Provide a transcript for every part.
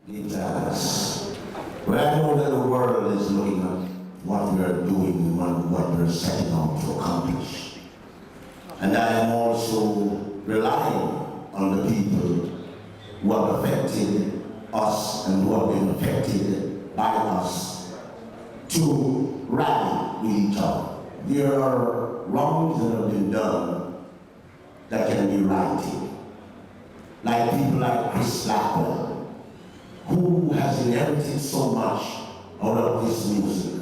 Guitars. Well, I know that the world is looking at what we are doing and what we're setting out to accomplish. And I am also relying on the people who have affected us and who have been affected by us to rally with each other. There are wrongs that have been done that can be righted. Like people like Chris Blackwell, who has inherited so much out of this music,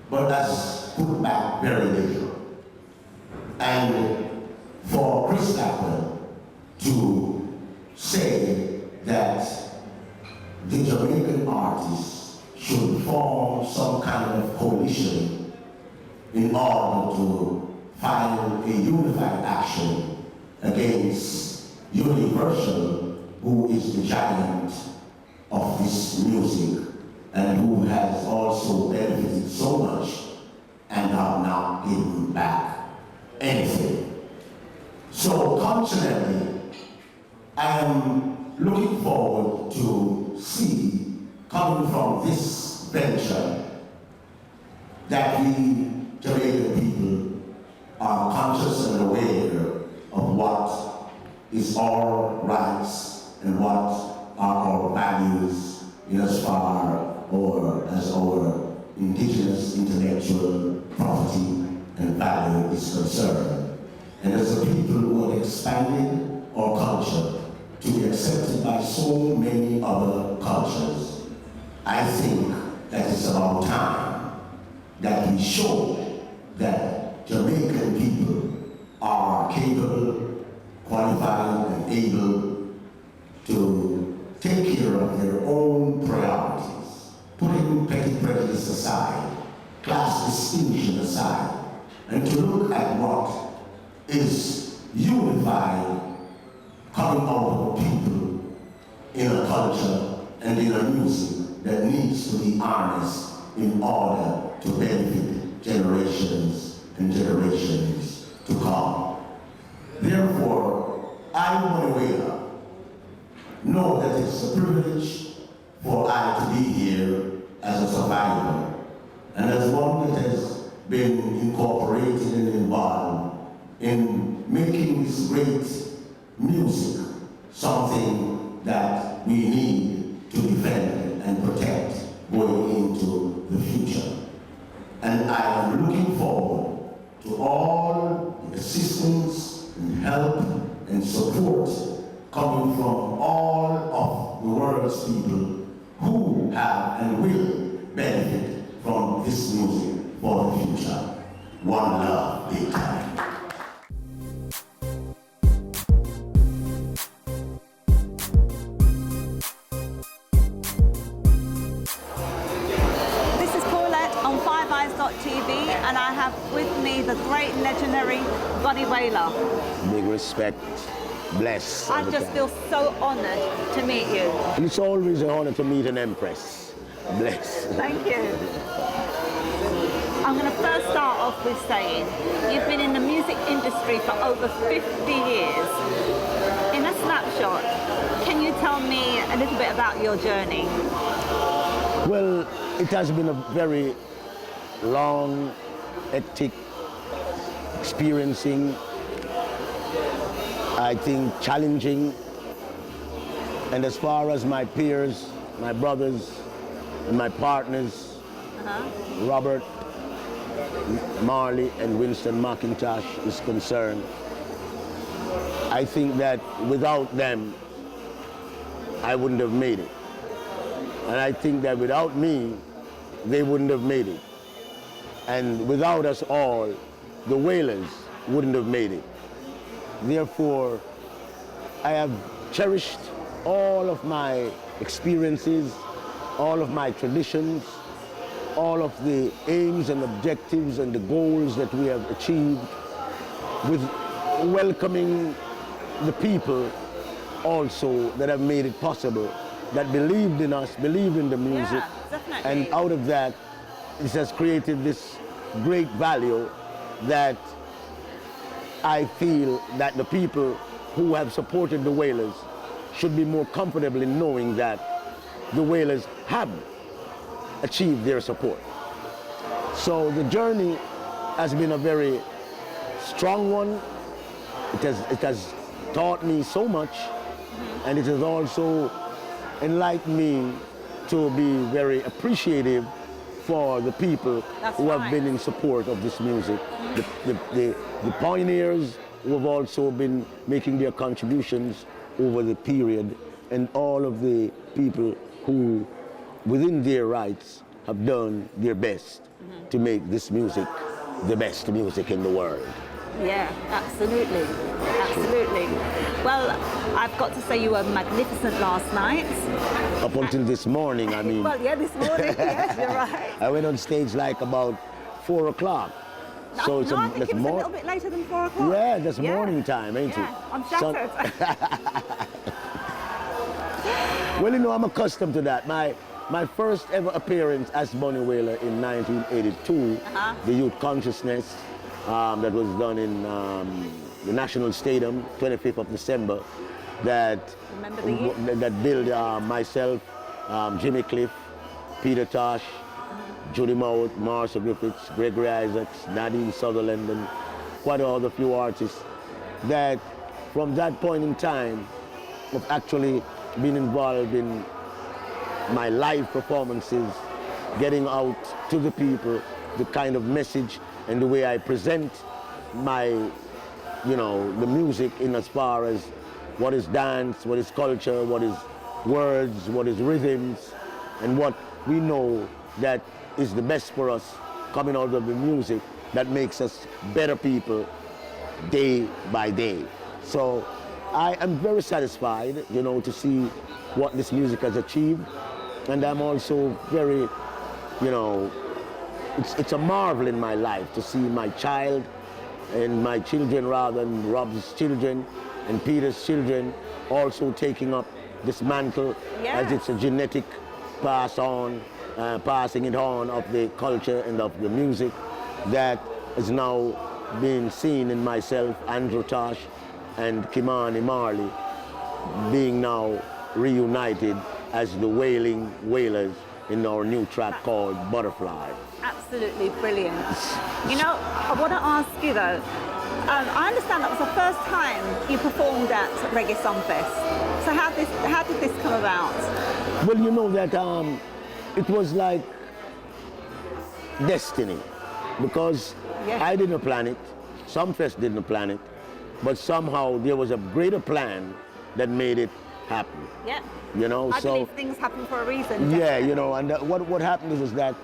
but has put back very little. And for Chris Blackwell to say that the Jamaican artists should form some kind of coalition in order to file a unified action against Universal, who is the giant of this music and who has also benefited so much and have not given back anything. So culturally, I am looking forward to see, coming from this venture, that we Jamaican people are conscious and aware of what is our rights and what are our values in as far or as our indigenous intellectual property and value is concerned. And as a people who have expanded our culture to be accepted by so many other cultures, I think that it's about time that we show that Jamaican people are capable, qualified, and able to take care of their own priorities, putting petty prejudice aside, class distinction aside, and to look at what is unified coming out of people in a culture and in a music that needs to be honest in order to benefit generations and generations to come. Therefore, I, Bunny Wailer, know that it's a privilege for I to be here as a survivor and as one that has been incorporated and involved in making this great music something that we need to defend and protect going into the future. And I am looking forward to all the assistance and help and support coming from all of the world's people who have and will benefit from this music for the future. One love, big time. TV, and I have with me the great legendary Bunny Wailer. Big respect, bless. I just feel so honored to meet you. It's always an honor to meet an empress. Bless. Thank you. I'm going to first start off with saying you've been in the music industry for over 50 years. In a snapshot, can you tell me a little bit about your journey? Well, it has been a very long, hectic, experiencing, I think challenging. And as far as my peers, my brothers, and my partners, Robert, Marley, and Winston McIntosh is concerned, I think that without them, I wouldn't have made it. And I think that without me, they wouldn't have made it. And without us all, the Wailers wouldn't have made it. Therefore, I have cherished all of my experiences, all of my traditions, all of the aims and objectives and the goals that we have achieved, with welcoming the people also that have made it possible, that believed in us, believed in the music. Yeah, definitely. And out of that, this has created this great value that I feel that the people who have supported the Wailers should be more comfortable in knowing that the Wailers have achieved their support. So the journey has been a very strong one. It has taught me so much, and it has also enlightened me to be very appreciative for the people who have been in support of this music. The pioneers who have also been making their contributions over the period, and all of the people who, within their rights, have done their best to make this music the best music in the world. Yeah, absolutely. Absolutely. Well, I've got to say you were magnificent last night. Up until this morning, I mean. Well, yeah, this morning, yes, you're right. I went on stage like about 4 o'clock. So it's I think it was a little bit later than 4 o'clock. Yeah, that's morning time, ain't it? I'm shattered. Well, you know, I'm accustomed to that. My first ever appearance as Bunny Wailer in 1982, the Youth Consciousness, that was done in the National Stadium, 25th of December, that billed myself, Jimmy Cliff, Peter Tosh, Judy Mowat, Marshall Griffiths, Gregory Isaacs, Nadine Sutherland, and quite a few artists, that from that point in time, I've actually been involved in my live performances, getting out to the people, the kind of message and the way I present my, you know, the music in as far as what is dance, what is culture, what is words, what is rhythms, and what we know that is the best for us coming out of the music that makes us better people day by day. So I am very satisfied, you know, to see what this music has achieved. And I'm also very, you know, it's a marvel in my life to see my child and my children, rather than Rob's children and Peter's children, also taking up this mantle as it's a genetic passing it on of the culture and of the music that is now being seen in myself, Andrew Tosh, and Kimani Marley, being now reunited as the Wailing Wailers in our new track called Butterfly. Absolutely brilliant. You know, I want to ask you though, I understand that was the first time you performed at Reggae Sunfest. So how did this come about? Well, you know that it was like destiny, because I didn't plan it, Sunfest didn't plan it, but somehow there was a greater plan that made it happen. Yeah. You know, I believe things happen for a reason. Yeah, definitely. you know, and what happened was that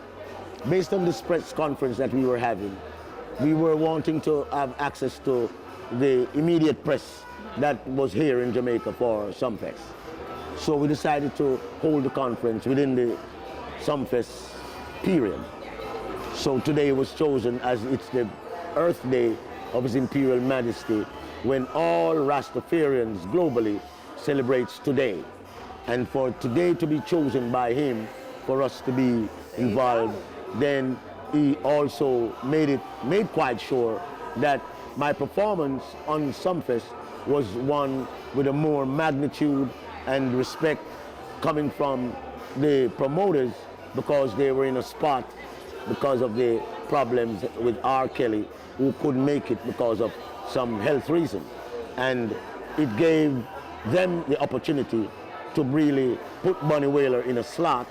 based on this press conference that we were having, we were wanting to have access to the immediate press that was here in Jamaica for Sunfest. So we decided to hold the conference within the Sunfest period. So today was chosen as it's the Earth Day of His Imperial Majesty, when all Rastafarians globally celebrates today. And for today to be chosen by him, for us to be involved, then he also made quite sure that my performance on Sunfest was one with a more magnitude and respect coming from the promoters, because they were in a spot because of the problems with R. Kelly, who couldn't make it because of some health reason. And it gave them the opportunity to really put Bunny Wailer in a slot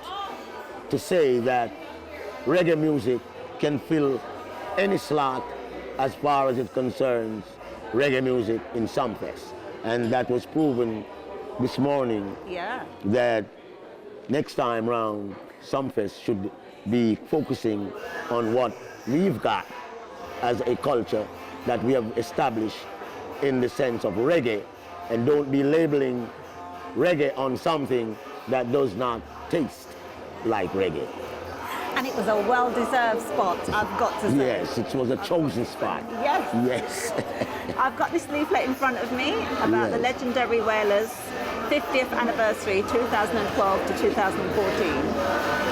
to say that reggae music can fill any slot as far as it concerns reggae music in Sunfest. And that was proven this morning that next time round, Sunfest should be focusing on what we've got as a culture that we have established in the sense of reggae, and don't be labeling reggae on something that does not taste like reggae. And it was a well-deserved spot, I've got to say. Yes, it was a chosen spot. Yes. Yes. I've got this leaflet in front of me about the legendary Wailers 50th anniversary, 2012 to 2014.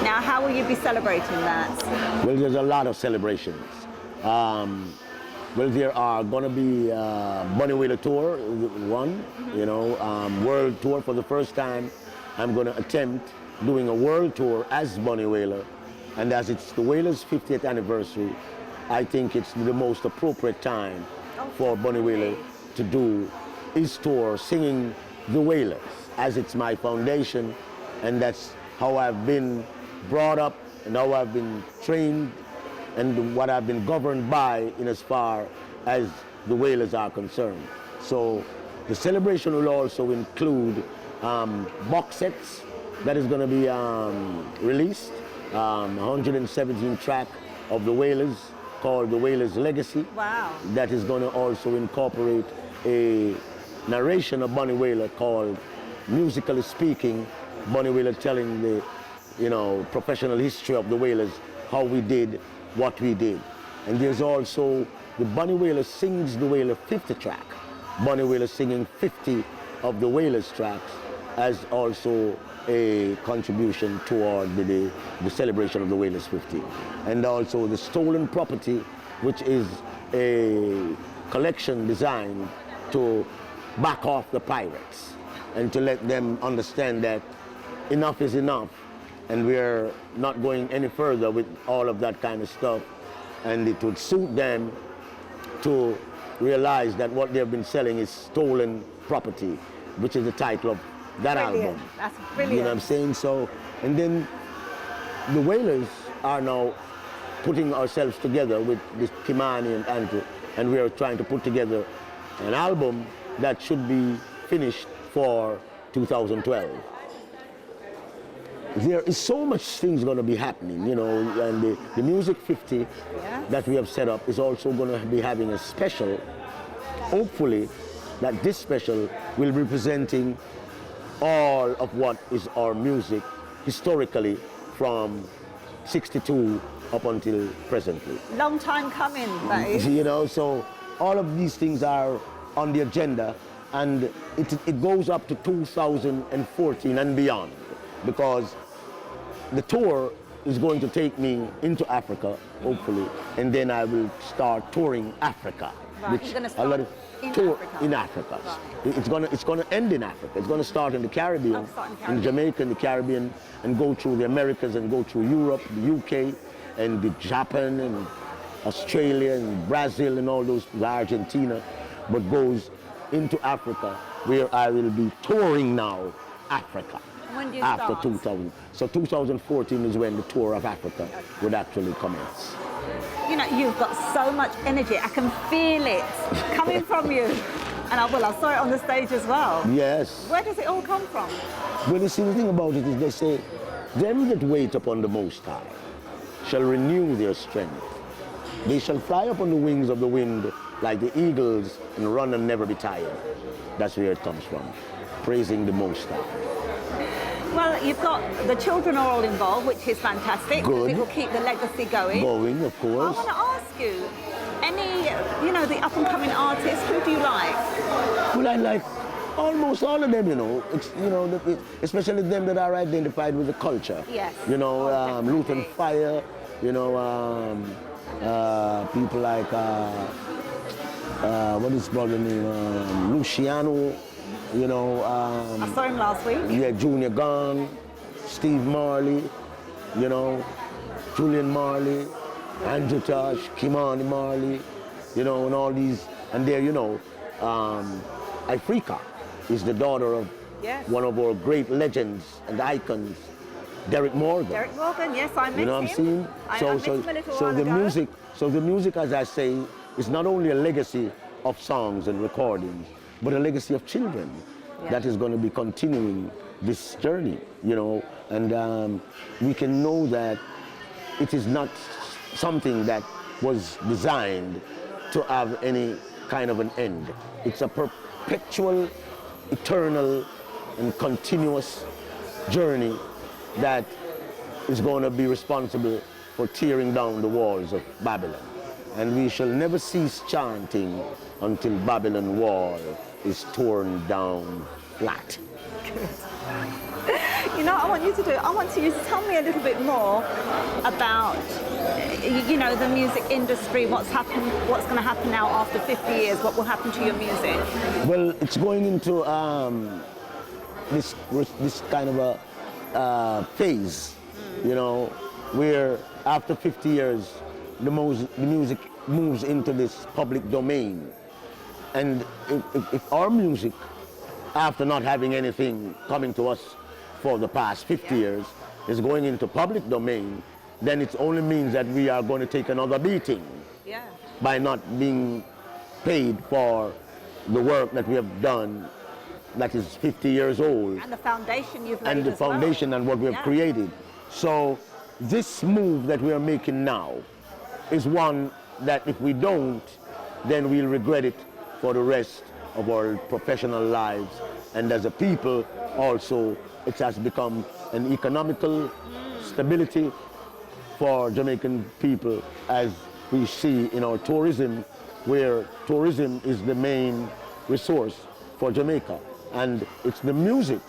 Now, how will you be celebrating that? Well, there's a lot of celebrations. Well, there are going to be Bunny Wailer Tour, one, you know, world tour for the first time. I'm going to attempt doing a world tour as Bunny Wailer, and as it's the Wailers' 50th anniversary, I think it's the most appropriate time for Bunny Wailer to do his tour singing the Wailers, as it's my foundation, and that's how I've been brought up and how I've been trained and what I've been governed by in as far as the Wailers are concerned. So the celebration will also include box sets that is going to be released, 117 track of the Wailers called the Wailers Legacy. Wow. That is going to also incorporate a narration of Bunny Wailer called Musically Speaking, Bunny Wailer telling the professional history of the Wailers, how we did what we did. And there's also the Bunny Wailer Sings the Wailer 50 track, Bunny Wailer singing 50 of the Wailers tracks as also a contribution toward the celebration of the Wailers 50. And also the Stolen Property, which is a collection designed to back off the pirates and to let them understand that enough is enough and we're not going any further with all of that kind of stuff. And it would suit them to realize that what they've been selling is stolen property, which is the title of that Brilliant. album. That's brilliant. You know what I'm saying? So, and then the Wailers are now putting ourselves together with this Kimani and Andrew, and we are trying to put together an album that should be finished for 2012. There is so much things going to be happening, and the Music 50 that we have set up is also going to be having a special, hopefully, that this special will be presenting all of what is our music historically from 62 up until presently. Long time coming, that is. So all of these things are on the agenda, and it goes up to 2014 and beyond, because the tour is going to take me into Africa, hopefully, and then I will start touring Africa. Right. Which You're going to start in Africa. Right. It's gonna end in Africa. It's gonna start in the Caribbean, in Jamaica, in the Caribbean, and go through the Americas and go through Europe, the UK, and the Japan and Australia and Brazil and all those, Argentina, but goes into Africa, where I will be touring now Africa. When do you after start? 2000. So 2014 is when the tour of Africa would actually commence. You've got so much energy. I can feel it coming from you. And I saw it on the stage as well. Yes. Where does it all come from? Well, you see, the thing about it is they say, them that wait upon the Most High shall renew their strength. They shall fly up on the wings of the wind like the eagles and run and never be tired. That's where it comes from, praising the Most High. Well, you've got the children are all involved, which is fantastic. Good. It will keep the legacy going. Going, of course. I want to ask you, the up-and-coming artists, who do you like? Well, I like almost all of them, especially them that are identified with the culture. Yes. Luth and Fire, people like, what is his brother name, Luciano, I saw him last week. Yeah, Junior Gong, Steve Marley, Julian Marley, Andrew Tosh, Kimani Marley, and all these, and there, Africa is the daughter of one of our great legends and icons, Derek Morgan. Derek Morgan, yes, I met him. You know what I'm saying? I met him a little while ago. The music, as I say, is not only a legacy of songs and recordings, but a legacy of children that is going to be continuing this journey, and we can know that it is not something that was designed to have any kind of an end. It's a perpetual, eternal, and continuous journey that is going to be responsible for tearing down the walls of Babylon. And we shall never cease chanting until Babylon wall is torn down flat. Good. I want you to tell me a little bit more about, the music industry, what's going to happen now after 50 years, what will happen to your music? Well, it's going into this kind of a phase, you know, where after 50 years, the music moves into this public domain. And if our music, after not having anything coming to us for the past 50 years, is going into public domain, then it only means that we are going to take another beating by not being paid for the work that we have done that is 50 years old. And the foundation you've laid And the as well. foundation and what we have created. So this move that we are making now is one that if we don't, then we'll regret it for the rest of our professional lives. And as a people also, it has become an economical stability for Jamaican people, as we see in our tourism, where tourism is the main resource for Jamaica. And it's the music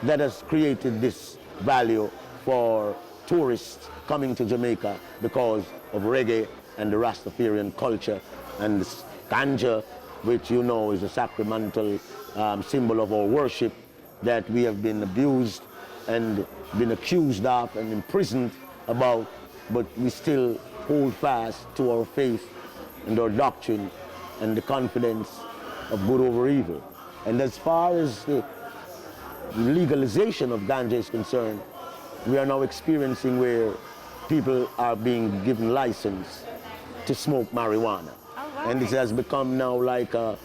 that has created this value for tourists coming to Jamaica because of reggae and the Rastafarian culture and the ganja, which you know is a sacramental symbol of our worship that we have been abused and been accused of and imprisoned about, but we still hold fast to our faith and our doctrine and the confidence of good over evil. And as far as the legalization of ganja is concerned, we are now experiencing where people are being given license to smoke marijuana. And it has become now like a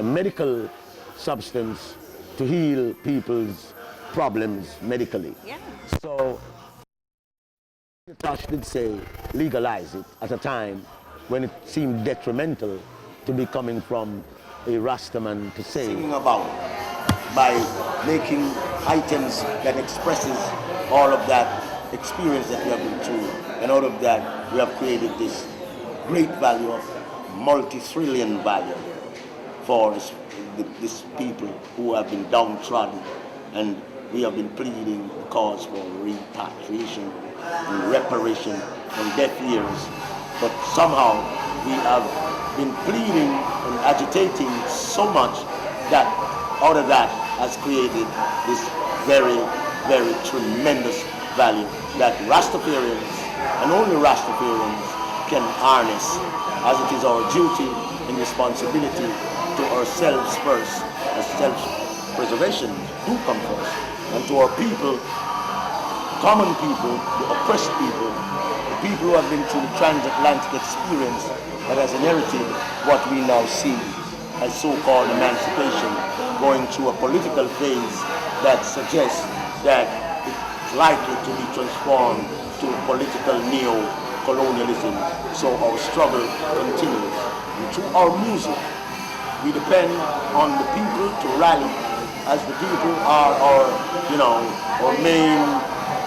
medical substance to heal people's problems medically. So Tosh did say legalize it at a time when it seemed detrimental to be coming from a Rastaman to say. Singing about by making items that expresses all of that experience that we have been through, and out of that we have created this great value of multi-trillion value for these people who have been downtrodden, and we have been pleading the cause for repatriation and reparation from deaf ears, but somehow we have been pleading and agitating so much that out of that has created this very, very tremendous value that Rastafarians and only Rastafarians can harness, as it is our duty and responsibility to ourselves first, as self-preservation do come first, and to our people, common people, the oppressed people, the people who have been through the transatlantic experience that has inherited what we now see as so-called emancipation, going through a political phase that suggests that it's likely to be transformed to political neo-colonialism. So our struggle continues. And through our music, we depend on the people to rally, as the people are our main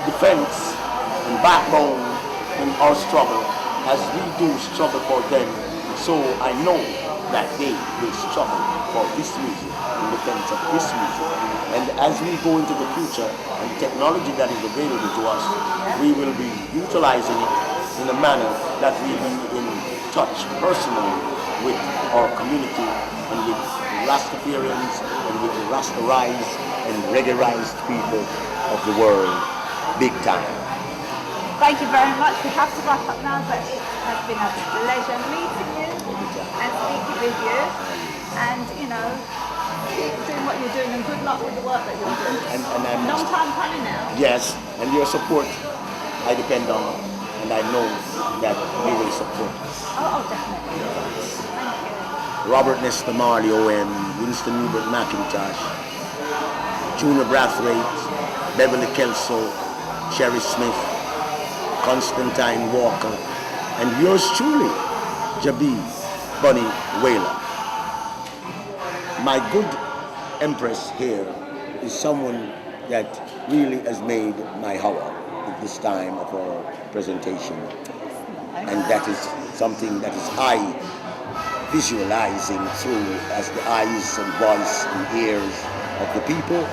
defense and backbone in our struggle. As we do struggle for them, so I know that they will struggle for this music, in defense of this music. And as we go into the future, and the technology that is available to us, we will be utilizing it in a manner that we will be in touch personally with our community and with the Rastafarians and with the Rastarized and Reggae-rized people of the world, big time. Thank you very much. We have to wrap up now, but it has been a pleasure meeting you and speaking with you, and keep doing what you're doing, and good luck with the work that you're doing. And I'm long time coming now. Yes, and your support I depend on, and I know that we will support. Oh, definitely. Thank you. Robert Nesta Marley OM, Winston Hubert McIntosh, Junior Brathwaite, Beverly Kelso, Sherry Smith, Constantine Walker, and yours truly, Jabi Bunny Wailer. My good empress here is someone that really has made my hour at this time of our presentation. And that is something that is I visualizing through as the eyes and voice and ears of the people.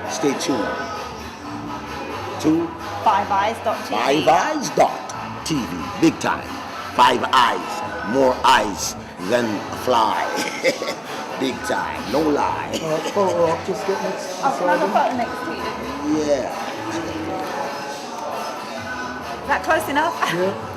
Stay tuned to 5eyes.tv. 5eyes.tv. Big time. 5 eyes. More eyes than a fly. Big time. No lie. I'll photo next to you. Yeah. enough? Yeah.